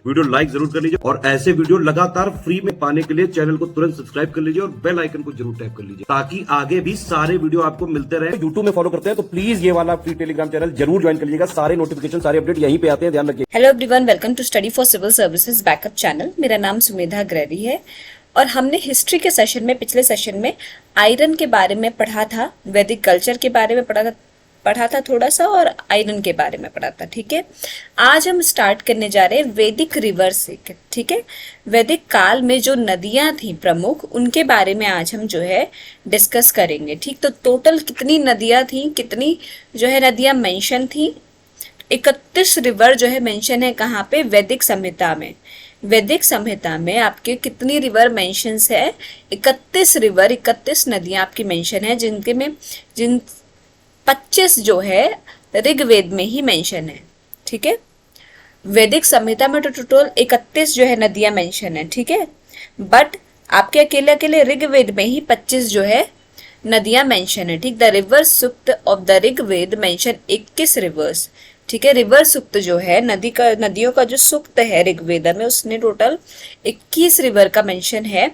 Video like जरूर कर लीजिए और ऐसे वीडियो लगातार फ्री में पाने के लिए चैनल को तुरंत सब्सक्राइब कर लीजिए और बेल आइकन को जरूर टैप कर लीजिए ताकि आगे भी सारे वीडियो आपको मिलते रहे। यूट्यूब में फॉलो करते हैं तो प्लीज ये वाला फ्री टेलीग्राम चैनल जरूर ज्वाइन कर लीजिएगा। सारे नोटिफिकेशन सारे अपडेट यहीं पे आते हैं, ध्यान रखिए। Hello everyone, welcome to study for civil services backup channel. मेरा नाम सुमेधा अग्रवाल है और हमने हिस्ट्री के सेशन में, पिछले सेशन में आयरन के बारे में पढ़ा था, वैदिक कल्चर के बारे में पढ़ा था थोड़ा सा, और आयरन के बारे में पढ़ा था। ठीक है, आज हम स्टार्ट करने जा रहे हैं वैदिक रिवर से। ठीक है, वैदिक काल में जो नदियां थी प्रमुख, उनके बारे में आज हम जो है डिस्कस करेंगे। ठीक, तो टोटल कितनी नदियां थी, कितनी जो है नदियां मेंशन थी? 31 रिवर जो है मेंशन है कहाँ पे? वैदिक संहिता में। वैदिक संहिता में आपके कितनी रिवर मेंशंस है? 31 रिवर, 31 नदियां आपकी मेंशन है, जिन 25 जो है ऋग्वेद में ही मेंशन है। ठीक है, वैदिक संहिता में तो टोटल 31 जो है नदियां मेंशन है। ठीक है, बट आपके अकेले ऋग्वेद में ही 25 जो है नदियां मेंशन है। ठीक, the river sukta of the Rigveda mention 21 rivers. ठीक है, रिवर सूक्त जो है नदियों का जो सूक्त है ऋग्वेद में, उसने टोटल 21 रिवर का मेंशन है,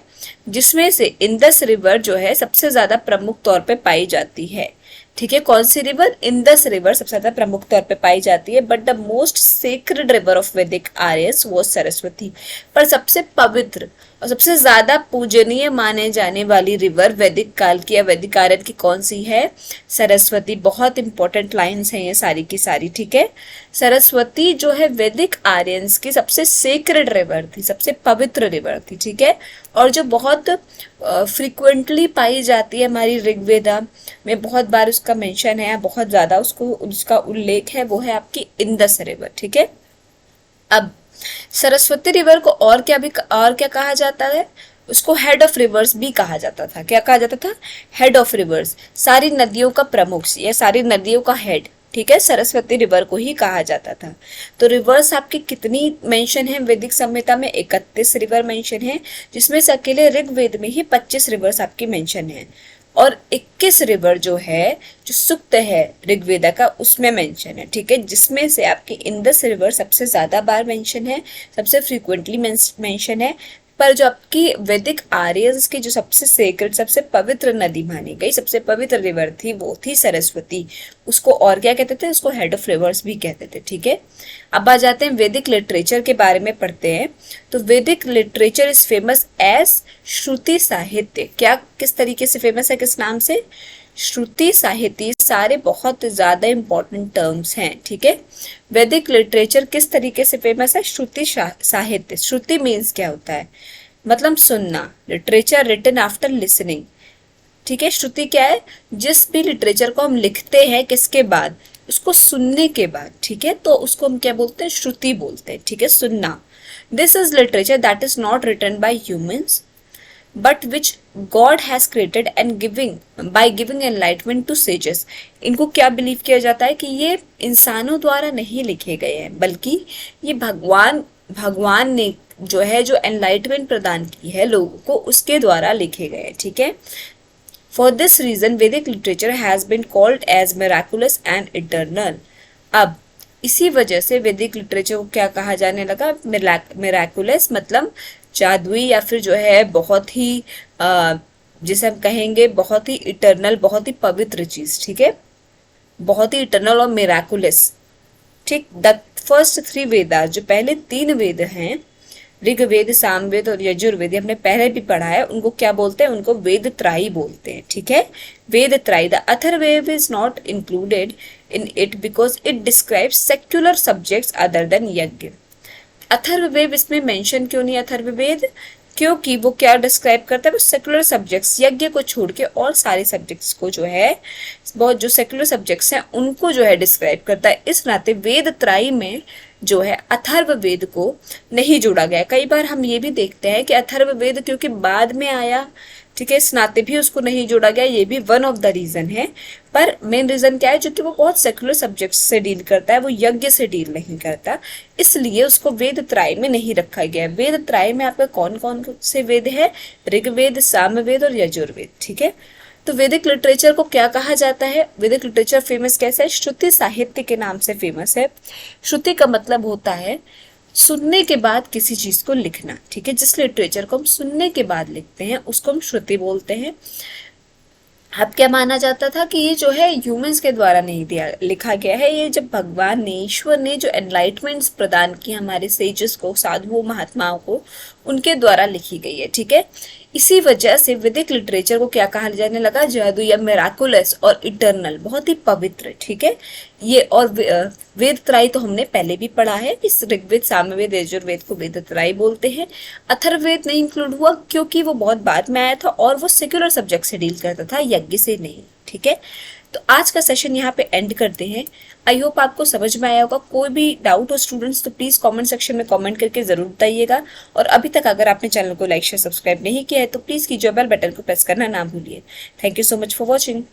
जिसमें से इंदस रिवर जो है सबसे ज्यादा प्रमुख तौर पे पाई जाती है। ठीक है, कौन सी रिवर? इंदस रिवर सबसे ज्यादा प्रमुख तौर पे पाई जाती है। But the most sacred river of वैदिक आर्यस वो सरस्वती। पर सबसे पवित्र और सबसे ज्यादा पूजनीय माने जाने वाली रिवर वैदिक काल की या वैदिक आर्यन की कौन सी है? सरस्वती। बहुत इंपॉर्टेंट लाइंस हैं ये सारी की सारी। ठीक है, सरस्वती जो है वैदिक आर्यंस की सबसे सेक्रेड रिवर थी, सबसे पवित्र रिवर थी। ठीक है, और जो बहुत फ्रिक्वेंटली पाई जाती है हमारी ऋग्वेदा में, बहुत बार उसका मेंशन है, बहुत ज्यादा उसका उल्लेख है, वो है आपकी इंदस रिवर। ठीक है, अब सरस्वती रिवर को और क्या कहा जाता है? उसको हेड ऑफ रिवर्स भी कहा जाता था। क्या कहा जाता था? Head of reverse. सारी नदियों का प्रमुख या सारी नदियों का हेड। ठीक है, सरस्वती रिवर को ही कहा जाता था। तो रिवर्स आपकी कितनी मेंशन है वैदिक संहिता में? 31 रिवर मेंशन है, जिसमें से अकेले ऋग्वेद में ही 25 रिवर्स आपकी मेंशन है, और 21 रिवर जो है, जो सूक्त है ऋग्वेदा का, उसमें मेंशन है। ठीक है, जिसमें से आपकी इंदस रिवर सबसे ज्यादा बार मेंशन है, सबसे फ्रीक्वेंटली मेंशन है। पर जो आपकी वैदिक आर्यंस की जो सबसे सेक्रेड, सबसे पवित्र नदी मानी गई, सबसे पवित्र रिवर थी, वो थी सरस्वती। उसको और क्या कहते थे? उसको हेड ऑफ रिवर्स भी कहते थे। ठीक है, अब आ जाते हैं वैदिक लिटरेचर के बारे में पढ़ते हैं। तो वैदिक लिटरेचर इज फेमस एज श्रुति साहित्य। क्या, किस तरीके से फेमस है? किस नाम से? श्रुति साहित्य। सारे बहुत ज्यादा इंपॉर्टेंट टर्म्स हैं। ठीक है, वैदिक लिटरेचर किस तरीके से फेमस है? श्रुति साहित्य। श्रुति मीन्स क्या होता है? मतलब सुनना। Literature written after listening. ठीक है, श्रुति क्या है? जिस भी लिटरेचर को हम लिखते हैं किसके बाद? उसको सुनने के बाद। ठीक है, तो उसको हम क्या बोलते हैं? श्रुति बोलते हैं। ठीक है, सुनना। This is literature that is not written by humans but which God has created and by giving enlightenment to sages। इनको क्या बिलीव किया जाता है कि ये इंसानों द्वारा नहीं लिखे गए हैं, बल्कि ये भगवान ने जो एनलाइटमेंट प्रदान की है लोगों को, उसके द्वारा लिखे गए। ठीक है, for this reason Vedic literature has been called as miraculous and eternal. अब इसी वजह से वैदिक लिटरेचर को क्या कहा जाने लगा? मिराकुलस, मतलब जादुई, या फिर जो है बहुत ही जिसे हम कहेंगे बहुत ही इटर्नल, बहुत ही पवित्र चीज। ठीक है, बहुत ही इटर्नल और मिराकुलस। ठीक, द फर्स्ट 3 वेदास, जो पहले 3 वेद हैं, ऋग्वेद, सामवेद और यजुर्वेद, हमने पहले भी पढ़ा है, उनको क्या बोलते हैं? उनको वेद त्राई बोलते हैं। ठीक है, वेद त्राई। The Atharvaveda is not included in it because it describes secular subjects other than यज्ञ। अथर्ववेद इसमें मेंशन क्यों नहीं? अथर्ववेद क्योंकि वो क्या डिस्क्राइब करता है? वो सेकुलर सब्जेक्ट्स, यज्ञ को छोड़ के और सारे सब्जेक्ट्स को जो है, बहुत जो सेकुलर सब्जेक्ट्स हैं उनको जो है डिस्क्राइब करता है। इस नाते वेद त्राई में जो है अथर्ववेद को नहीं जोड़ा गया। कई बार हम ये भी देखते हैं कि अथर्ववेद क्योंकि बाद में आया, ठीक है, इस नाते भी उसको नहीं जोड़ा गया, ये भी वन ऑफ द रीजन है। पर मेन रीजन क्या है? जो कि वो बहुत सेकुलर सब्जेक्ट से डील करता है, वो यज्ञ से डील नहीं करता, इसलिए उसको वेद त्राय में नहीं रखा गया। वेद त्राय में आपका कौन कौन से वेद है? ऋग्वेद, सामवेद और यजुर्वेद। ठीक है, तो वैदिक लिटरेचर को क्या कहा जाता है? वैदिक लिटरेचर फेमस कैसे है? श्रुति साहित्य के नाम से फेमस है। श्रुति का मतलब होता है सुनने के बाद किसी चीज को लिखना, ठीक है। जिस लिटरेचर को हम सुनने के बाद लिखते हैं उसको हम श्रुति बोलते हैं। अब क्या माना जाता था कि ये जो है ह्यूमंस के द्वारा नहीं दिया लिखा गया है, ये जब भगवान ने, ईश्वर ने जो एनलाइटमेंट्स प्रदान की हमारे सेजेस को, साधुओं महात्माओं को, उनके द्वारा लिखी गई है, ठीक है। इसी वजह से वैदिक लिटरेचर को क्या कहा जाने लगा, जादू या मिराकुलस और इटर्नल, बहुत ही पवित्र, ठीक है। ये और वेद त्रय तो हमने पहले भी पढ़ा है कि ऋग्वेद, सामवेद, यजुर्वेद को वेद त्रय बोलते हैं। अथर्ववेद नहीं इंक्लूड हुआ क्योंकि वो बहुत बाद में आया था और वो सेक्युलर सब्जेक्ट से डील करता था, यज्ञ से नहीं, ठीक है। तो आज का सेशन यहाँ पे एंड करते हैं। आई होप आपको समझ में आया होगा। कोई भी डाउट हो स्टूडेंट्स तो प्लीज कमेंट सेक्शन में कमेंट करके जरूर बताइएगा। और अभी तक अगर आपने चैनल को लाइक शेयर सब्सक्राइब नहीं किया है तो प्लीज कीजिए, बेल बटन को प्रेस करना ना भूलिए। Thank you so much for watching.